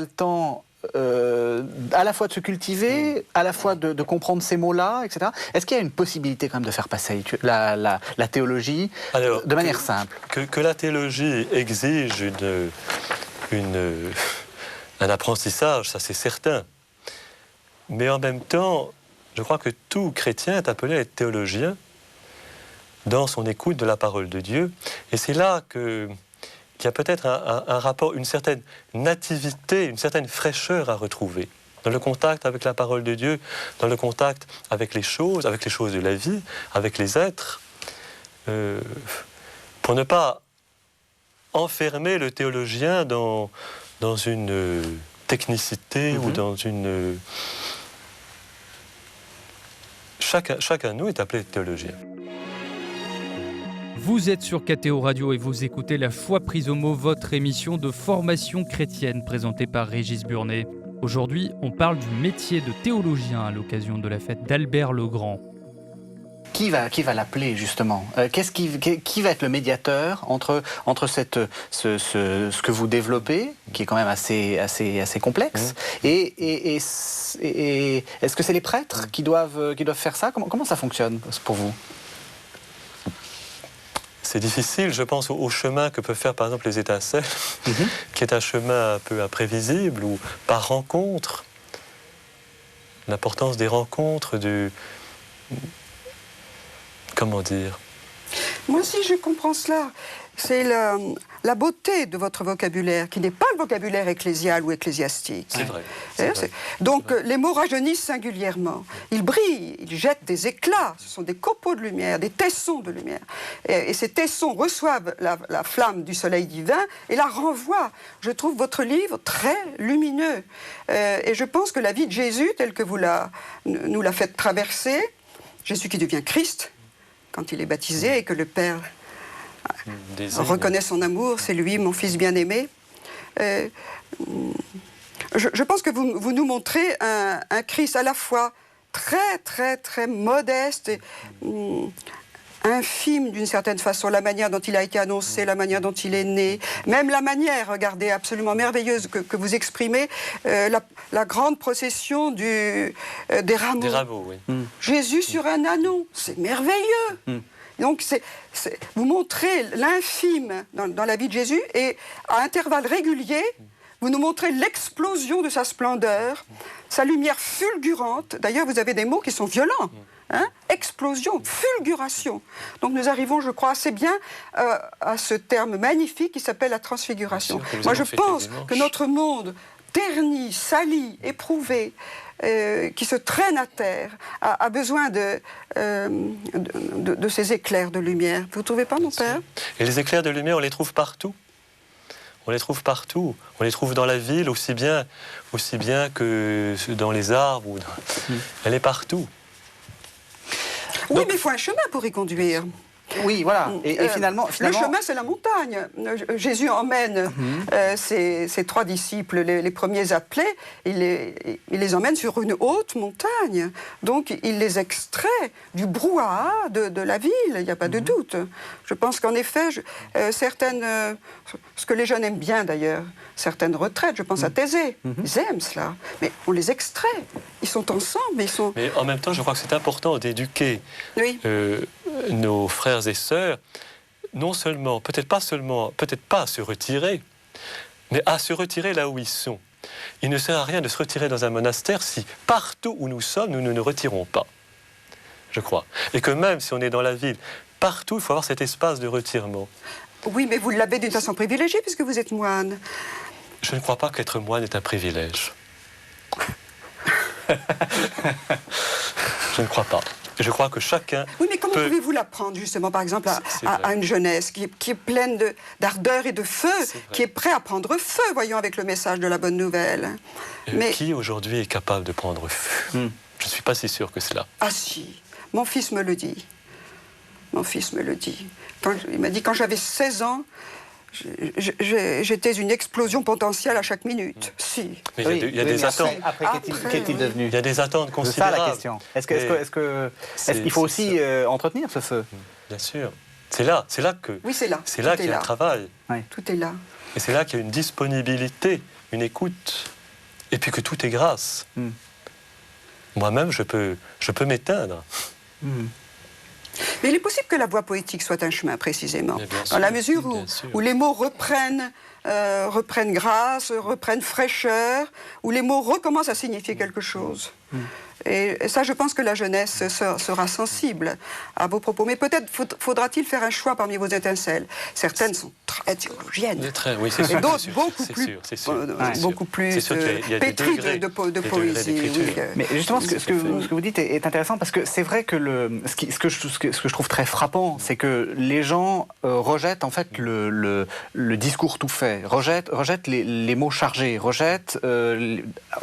temps, à la fois de se cultiver, à la fois de comprendre ces mots-là, etc. Est-ce qu'il y a une possibilité quand même de faire passer la théologie de manière simple? Que la théologie exige un apprentissage, ça c'est certain. Mais en même temps, je crois que tout chrétien est appelé à être théologien dans son écoute de la parole de Dieu. Et c'est là qu'il qu'il y a peut-être un rapport, une certaine nativité, une certaine fraîcheur à retrouver. Dans le contact avec la parole de Dieu, dans le contact avec les choses de la vie, avec les êtres, pour ne pas enfermer le théologien dans une technicité ou dans une... Chacun de nous est appelé théologien. Vous êtes sur KTO Radio et vous écoutez La Foi prise au mot, votre émission de formation chrétienne présentée par Régis Burnet. Aujourd'hui, on parle du métier de théologien à l'occasion de la fête d'Albert le Grand. Qui va l'appeler justement qui va être le médiateur entre ce que vous développez, qui est quand même assez complexe, et est-ce que c'est les prêtres qui doivent faire ça? Comment ça fonctionne pour vous? C'est difficile, je pense, au chemin que peuvent faire par exemple les étincelles, qui est un chemin un peu imprévisible, ou par rencontre. L'importance des rencontres, comment dire? Moi aussi, je comprends cela. C'est la beauté de votre vocabulaire, qui n'est pas le vocabulaire ecclésial ou ecclésiastique. C'est vrai. Donc, les mots rajeunissent singulièrement. Ils brillent, ils jettent des éclats. Ce sont des copeaux de lumière, des tessons de lumière. Et ces tessons reçoivent la flamme du soleil divin et la renvoient. Je trouve votre livre très lumineux. Et je pense que la vie de Jésus, telle que vous nous la faites traverser, Jésus qui devient Christ, quand il est baptisé et que le Père reconnaît son amour, c'est lui, mon fils bien-aimé. Je pense que vous nous montrez un Christ à la fois très, très, très modeste et infime d'une certaine façon, la manière dont il a été annoncé, la manière dont il est né, même la manière, regardez, absolument merveilleuse que vous exprimez, la grande procession des rameaux. Des rameaux, oui. Jésus sur un ânon, c'est merveilleux. Donc vous montrez l'infime dans la vie de Jésus et à intervalles réguliers, vous nous montrez l'explosion de sa splendeur, sa lumière fulgurante. D'ailleurs, vous avez des mots qui sont violents. Explosion, fulguration. Donc nous arrivons, je crois, assez bien à ce terme magnifique qui s'appelle la transfiguration. Moi, je pense que notre monde terni, sali, éprouvé, qui se traîne à terre, a besoin de ces éclairs de lumière. Vous ne trouvez pas, mon père? Et les éclairs de lumière, on les trouve partout. On les trouve partout. On les trouve dans la ville aussi bien que dans les arbres. Elle est partout. Oui, mais il faut un chemin pour y conduire. Oui, voilà. Et finalement... Le chemin, c'est la montagne. Jésus emmène ses trois disciples, les premiers appelés, il les emmène sur une haute montagne. Donc, il les extrait du brouhaha de la ville, il n'y a pas de doute. Je pense qu'en effet, ce que les jeunes aiment bien d'ailleurs, certaines retraites, je pense à Thésée, ils aiment cela, mais on les extrait. Ils sont ensemble, Mais en même temps, je crois que c'est important d'éduquer nos frères et sœurs, non seulement, peut-être pas à se retirer, mais à se retirer là où ils sont. Il ne sert à rien de se retirer dans un monastère si partout où nous sommes, nous ne nous retirons pas, je crois. Et que même si on est dans la ville, partout, il faut avoir cet espace de retirement. Oui, mais vous l'avez d'une façon privilégiée puisque vous êtes moine. Je ne crois pas qu'être moine est un privilège. Je ne crois pas. Je crois que chacun... Oui, mais comment pouvez-vous l'apprendre, justement, par exemple, à une jeunesse qui est pleine d'ardeur et de feu, qui est prêt à prendre feu, voyons, avec le message de la bonne nouvelle. Mais qui, aujourd'hui, est capable de prendre feu? Je ne suis pas si sûr que cela. Ah si, mon fils me le dit. Mon fils me le dit. Il m'a dit, quand j'avais 16 ans, j'étais une explosion potentielle à chaque minute. Si. Mais il y a des attentes. Après, qu'est-il devenu? Il y a des attentes considérables. C'est ça la question. Est-ce qu'il faut aussi entretenir ce feu? Bien sûr. C'est là que. Oui, c'est là. C'est là qu'il y a un travail. Oui. Tout est là. Et c'est là qu'il y a une disponibilité, une écoute, et puis que tout est grâce. Moi-même, je peux m'éteindre. Mais il est possible que la voie poétique soit un chemin, précisément. Dans la mesure où les mots reprennent grâce, reprennent fraîcheur, où les mots recommencent à signifier quelque chose. Et ça, je pense que la jeunesse sera sensible à vos propos. Mais peut-être faudra-t-il faire un choix parmi vos étincelles. Certaines sont très théologiennes. Oui, c'est sûr. Et d'autres beaucoup plus pétries de poésie. Oui. Mais justement, ce que vous dites est intéressant parce que c'est vrai que ce que je trouve très frappant, c'est que les gens rejettent en fait le discours tout fait, rejettent les mots chargés, rejettent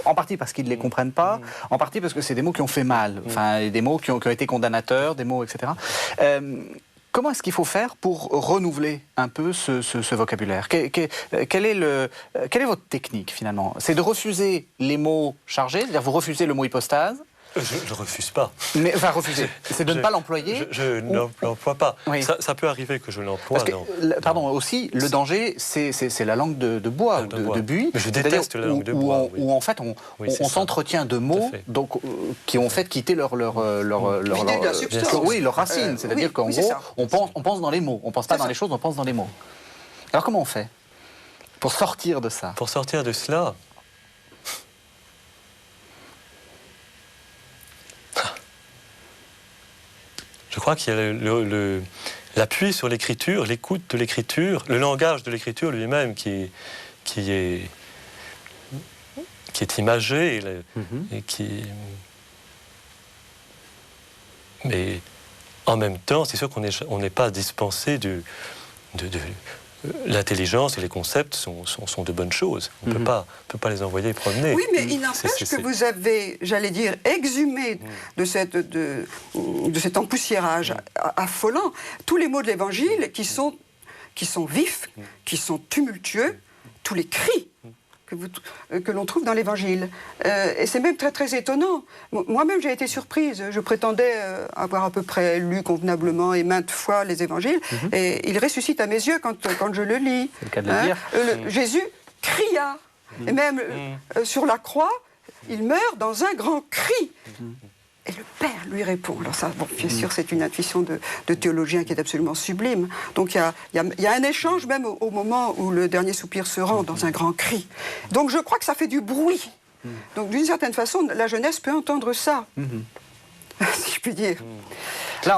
en partie parce qu'ils ne les comprennent pas, en partie parce que c'est des mots qui ont fait mal, enfin des mots qui ont été condamnateurs, des mots, etc. Comment est-ce qu'il faut faire pour renouveler un peu ce vocabulaire? Quelle est votre technique finalement? C'est de refuser les mots chargés, c'est-à-dire vous refusez le mot hypostase? Je ne refuse pas. Mais enfin, refuser, c'est de ne pas l'employer? Je ne l'emploie pas. Oui. Ça peut arriver que je l'emploie. Pardon, aussi, le danger, c'est la langue de bois, de buis. Mais je déteste la langue de bois. Où en fait, on s'entretient de mots donc, qui ont fait quitter leur racine. C'est-à-dire qu'en gros, on pense dans les mots. On ne pense pas dans les choses, on pense dans les mots. Alors comment on fait pour sortir de ça? Pour sortir de cela, je crois qu'il y a l'appui sur l'écriture, l'écoute de l'écriture, le langage de l'écriture lui-même qui est imagé et qui... Mais en même temps, c'est sûr qu'on n'est pas dispensé de l'intelligence et les concepts sont de bonnes choses. On ne peut pas les envoyer promener. Oui, mais il n'empêche que vous avez, j'allais dire, exhumé de cet empoussiérage affolant tous les mots de l'Évangile qui sont vifs, qui sont tumultueux, tous les cris que l'on trouve dans l'Évangile. Et c'est même très très étonnant. Moi-même j'ai été surprise. Je prétendais avoir à peu près lu convenablement et maintes fois les Évangiles, et il ressuscite à mes yeux quand je le lis. C'est le cas de le dire. Jésus cria, et même sur la croix, il meurt dans un grand cri. Et le Père lui répond. Alors ça, bon, bien sûr, c'est une intuition de théologien qui est absolument sublime. Donc il y a un échange même au moment où le dernier soupir se rend dans un grand cri. Donc je crois que ça fait du bruit. Donc d'une certaine façon, la jeunesse peut entendre ça, si je puis dire.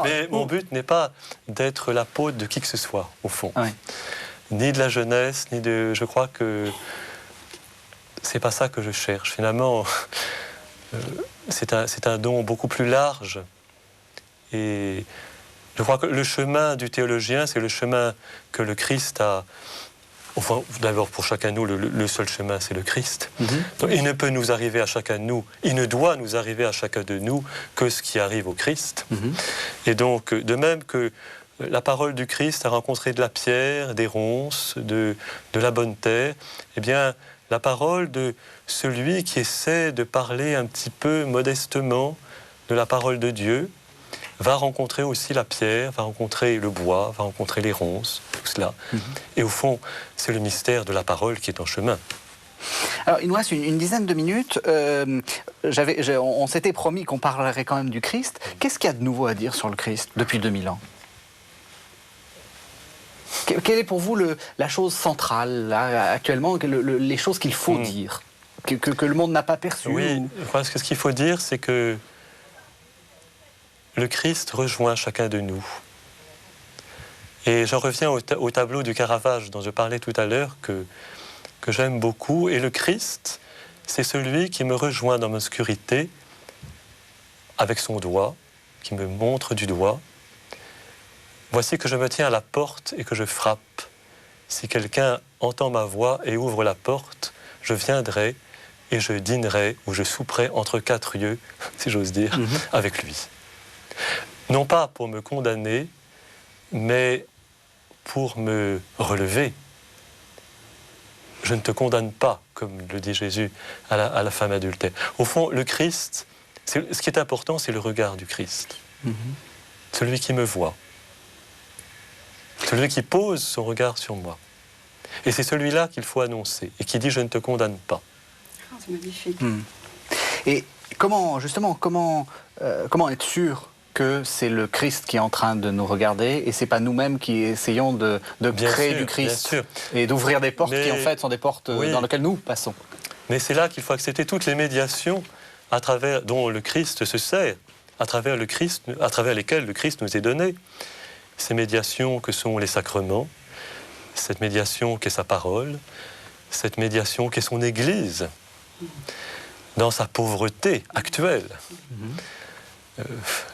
Mais mon but n'est pas d'être l'apôtre de qui que ce soit, au fond. Ouais. Ni de la jeunesse, ni de... Je crois que c'est pas ça que je cherche. Finalement... c'est un don beaucoup plus large. Et je crois que le chemin du théologien, c'est le chemin que le Christ a... Enfin, d'abord, pour chacun de nous, le seul chemin, c'est le Christ. Donc, il ne peut nous arriver à chacun de nous, il ne doit nous arriver à chacun de nous que ce qui arrive au Christ. Et donc, de même que la parole du Christ a rencontré de la pierre, des ronces, de la bonne terre, eh bien... la parole de celui qui essaie de parler un petit peu modestement de la parole de Dieu va rencontrer aussi la pierre, va rencontrer le bois, va rencontrer les ronces, tout cela. Et au fond, c'est le mystère de la parole qui est en chemin. Alors, il nous reste une dizaine de minutes. On s'était promis qu'on parlerait quand même du Christ. Qu'est-ce qu'il y a de nouveau à dire sur le Christ depuis 2000 ans ? Quelle est pour vous la chose centrale, là, actuellement, les choses qu'il faut dire, que le monde n'a pas perçues? Oui, je crois que ce qu'il faut dire, c'est que le Christ rejoint chacun de nous. Et j'en reviens au tableau du Caravage dont je parlais tout à l'heure, que j'aime beaucoup. Et le Christ, c'est celui qui me rejoint dans l'obscurité avec son doigt, qui me montre du doigt. Voici que je me tiens à la porte et que je frappe. Si quelqu'un entend ma voix et ouvre la porte, je viendrai et je dînerai ou je souperai entre quatre yeux, si j'ose dire, avec lui. Non pas pour me condamner, mais pour me relever. Je ne te condamne pas, comme le dit Jésus à la femme adultère. Au fond, le Christ, ce qui est important, c'est le regard du Christ. Celui qui me voit. Celui qui pose son regard sur moi. Et c'est celui-là qu'il faut annoncer et qui dit « je ne te condamne pas ». C'est magnifique. Et comment être sûr que c'est le Christ qui est en train de nous regarder et c'est pas nous-mêmes qui essayons de créer du Christ et d'ouvrir des portes qui en fait sont des portes dans lesquelles nous passons? Mais c'est là qu'il faut accepter toutes les médiations dont le Christ se sert, à travers lesquelles le Christ nous est donné. Ces médiations que sont les sacrements, cette médiation qu'est sa parole, cette médiation qu'est son Église, dans sa pauvreté actuelle.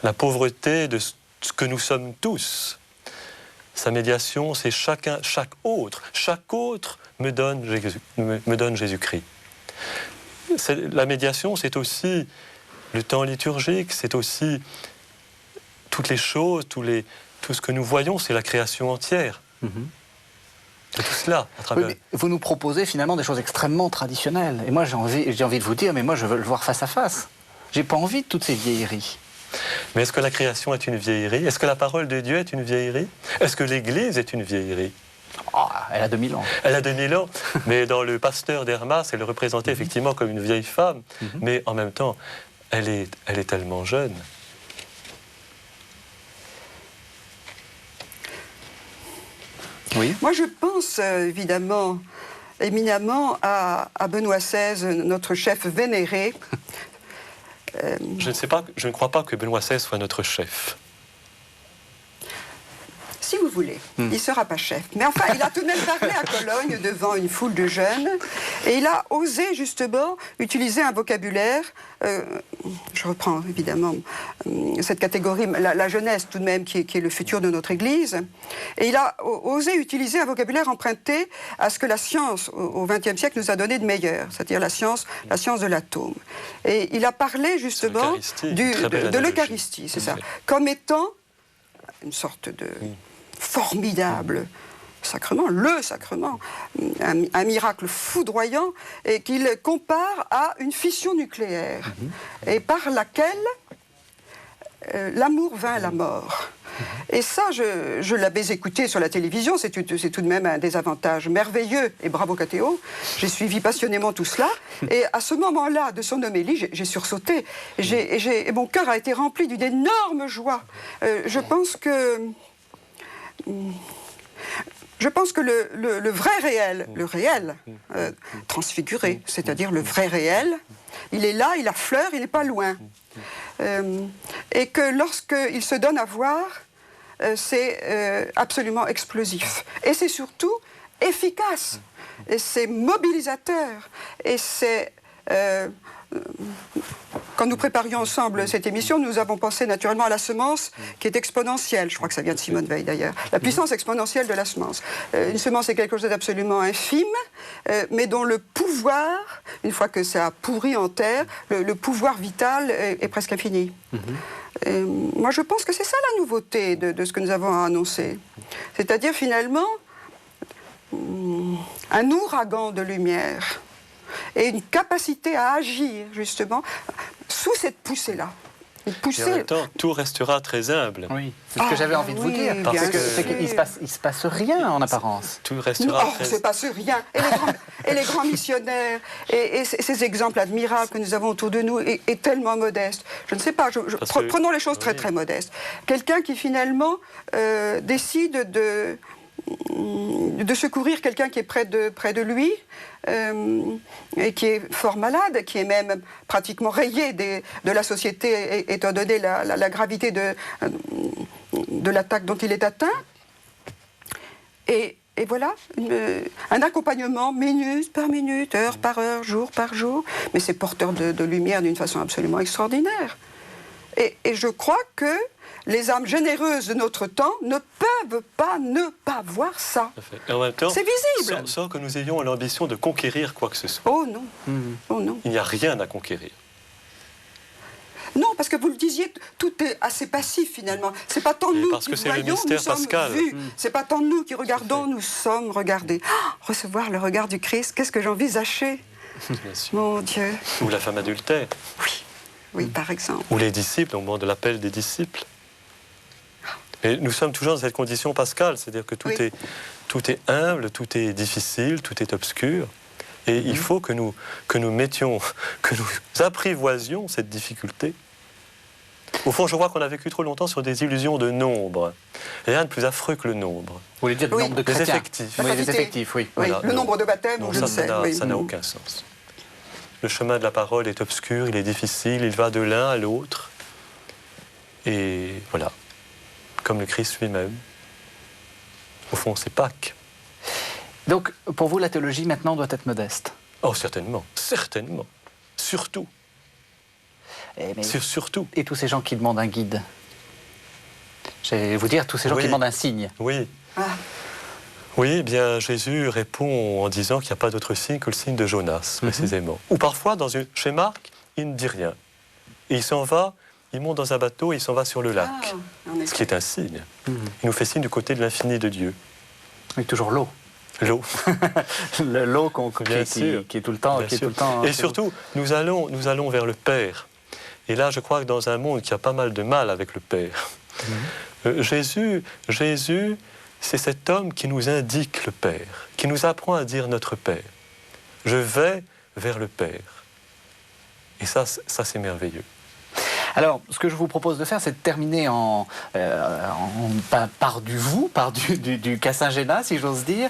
La pauvreté de ce que nous sommes tous. Sa médiation, c'est chaque autre me donne Jésus-Christ. La médiation, c'est aussi le temps liturgique, c'est aussi toutes les choses, tout ce que nous voyons, c'est la création entière. C'est tout cela, à travers... Oui, mais vous nous proposez finalement des choses extrêmement traditionnelles. Et moi, j'ai envie de vous dire, mais moi, je veux le voir face à face. J'ai pas envie de toutes ces vieilleries. Mais est-ce que la création est une vieillerie? Est-ce que la parole de Dieu est une vieillerie? Est-ce que l'Église est une vieillerie? Oh, elle a 2000 ans. Elle a 2000 ans, mais dans le Pasteur d'Hermas, elle est représentée effectivement comme une vieille femme, mais en même temps, elle est tellement jeune. Oui. Moi, je pense évidemment, éminemment à Benoît XVI, notre chef vénéré. Je ne crois pas que Benoît XVI soit notre chef. Si vous voulez, il ne sera pas chef. Mais enfin, il a tout de même parlé à Cologne devant une foule de jeunes et il a osé justement utiliser un vocabulaire, je reprends évidemment cette catégorie, la jeunesse tout de même qui est le futur de notre Église, et il a osé utiliser un vocabulaire emprunté à ce que la science au XXe siècle nous a donné de meilleur, c'est-à-dire la science de l'atome. Et il a parlé justement de l'Eucharistie, c'est ça, comme étant une sorte de formidable sacrement, le sacrement, un miracle foudroyant, et qu'il compare à une fission nucléaire, et par laquelle l'amour vainc la mort. Et ça, je l'avais écouté sur la télévision, c'est tout de même un des avantages merveilleux, et bravo Catéo, j'ai suivi passionnément tout cela, et à ce moment-là de son homélie, j'ai sursauté, et mon cœur a été rempli d'une énorme joie. Je pense que le vrai réel, le réel transfiguré, c'est-à-dire le vrai réel, il est là, il affleure, il n'est pas loin. Et que lorsqu'il se donne à voir, c'est absolument explosif. Et c'est surtout efficace, et c'est mobilisateur, et c'est... Quand nous préparions ensemble cette émission, nous avons pensé naturellement à la semence qui est exponentielle. Je crois que ça vient de Simone Veil d'ailleurs. La puissance exponentielle de la semence. Une semence est quelque chose d'absolument infime, mais dont le pouvoir, une fois que ça a pourri en terre, le pouvoir vital est presque infini. Moi, je pense que c'est ça la nouveauté de ce que nous avons à annoncer. C'est-à-dire finalement un ouragan de lumière. Et une capacité à agir, justement, sous cette poussée-là. Une poussée... Et en même temps, tout restera très humble. Oui, c'est ce que j'avais envie de vous dire. Parce qu'il ne se passe rien en apparence. Tout restera très... il ne se passe rien. Et les grands missionnaires, et ces exemples admirables que nous avons autour de nous, est tellement modeste. Je ne sais pas, prenons les choses très très modestes. Quelqu'un qui finalement décide de secourir quelqu'un qui est près de lui et qui est fort malade, qui est même pratiquement rayé de la société étant donné la gravité de l'attaque dont il est atteint. Et voilà, un accompagnement minute par minute, heure par heure, jour par jour, mais c'est porteur de lumière d'une façon absolument extraordinaire. Et je crois que les âmes généreuses de notre temps ne peuvent pas ne pas voir ça. Et en même temps, c'est visible. Sans que nous ayons l'ambition de conquérir quoi que ce soit. Oh non. Oh non. Il n'y a rien à conquérir. Non, parce que vous le disiez, tout est assez passif finalement. C'est pas tant nous qui voyons, nous sommes vus. C'est pas tant nous qui regardons, nous sommes regardés. Recevoir le regard du Christ, qu'est-ce que j'envisageais. Mon Dieu. Ou la femme adultère. Oui, par exemple. Ou les disciples, au moment de l'appel des disciples. Et nous sommes toujours dans cette condition pascale, c'est-à-dire que tout est humble, tout est difficile, tout est obscur. Et il faut que nous apprivoisions cette difficulté. Au fond, je crois qu'on a vécu trop longtemps sur des illusions de nombre. Il n'y a rien de plus affreux que le nombre. Vous voulez dire le nombre de chrétiens? Effectifs. Oui, les effectifs, oui. Voilà, le nombre de baptêmes, je ne sais. Ça n'a aucun sens. le chemin de la parole est obscur, il est difficile, il va de l'un à l'autre. Et voilà, comme le Christ lui-même. Au fond, c'est Pâques. Donc, pour vous, la théologie, maintenant, doit être modeste? Oh, certainement, certainement. Surtout. Surtout. Et tous ces gens qui demandent un guide? Je vais vous dire, tous ces gens qui demandent un signe. Oui. Oui, eh bien, Jésus répond en disant qu'il n'y a pas d'autre signe que le signe de Jonas, précisément. Ou parfois, chez Marc, il ne dit rien. Et il s'en va, il monte dans un bateau et il s'en va sur le lac. Ce qui est un signe. Il nous fait signe du côté de l'infini de Dieu. Avec toujours l'eau. L'eau. L'eau qui est tout le temps. Et surtout, nous allons vers le Père. Et là, je crois que dans un monde qui a pas mal de mal avec le Père, Jésus, c'est cet homme qui nous indique le Père, qui nous apprend à dire notre Père. Je vais vers le Père. Et ça c'est merveilleux. Alors, ce que je vous propose de faire, c'est de terminer par du Cassin-Génas, si j'ose dire.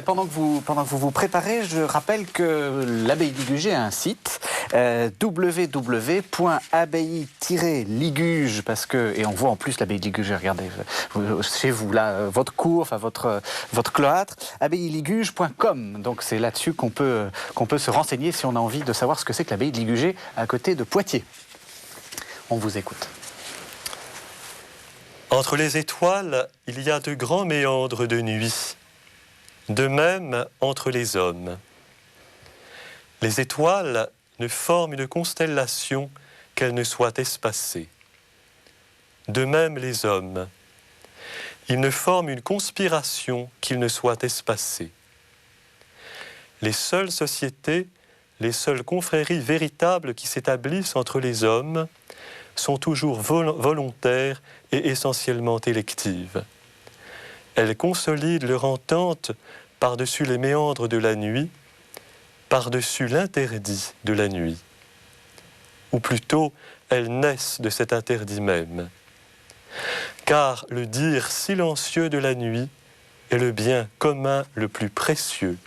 Pendant que vous vous préparez, je rappelle que l'abbaye Ligugé a un site, www.abbaye-liguge, et on voit en plus l'abbaye de Ligugé, regardez, chez vous, là, votre cour, enfin votre cloître, abbaye-ligugé.com. Donc c'est là-dessus qu'on peut se renseigner si on a envie de savoir ce que c'est que l'abbaye de Ligugé à côté de Poitiers. On vous écoute. Entre les étoiles, il y a de grands méandres de nuit. De même entre les hommes. Les étoiles ne forment une constellation qu'elle ne soit espacée. De même les hommes. Ils ne forment une conspiration qu'ils ne soient espacés. Les seules sociétés, les seules confréries véritables qui s'établissent entre les hommes sont toujours volontaires et essentiellement électives. Elles consolident leur entente par-dessus les méandres de la nuit, par-dessus l'interdit de la nuit. Ou plutôt, elles naissent de cet interdit même. Car le dire silencieux de la nuit est le bien commun le plus précieux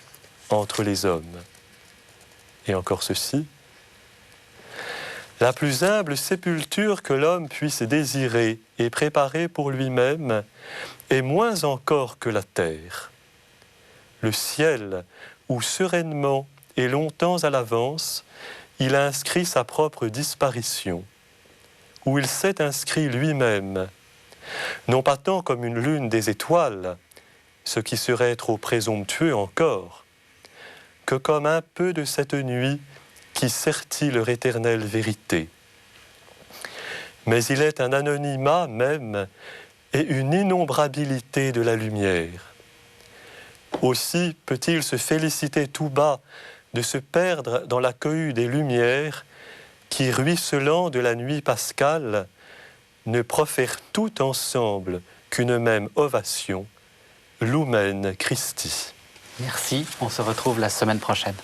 entre les hommes. Et encore ceci, la plus humble sépulture que l'homme puisse désirer et préparer pour lui-même est moins encore que la terre. Le ciel, où sereinement et longtemps à l'avance, il a inscrit sa propre disparition, où il s'est inscrit lui-même, non pas tant comme une lune des étoiles, ce qui serait trop présomptueux encore, que comme un peu de cette nuit qui sertit leur éternelle vérité. Mais il est un anonymat même et une innombrabilité de la lumière. Aussi peut-il se féliciter tout bas de se perdre dans la cohue des lumières qui, ruisselant de la nuit pascale, ne profèrent tout ensemble qu'une même ovation, Lumen Christi. Merci, on se retrouve la semaine prochaine.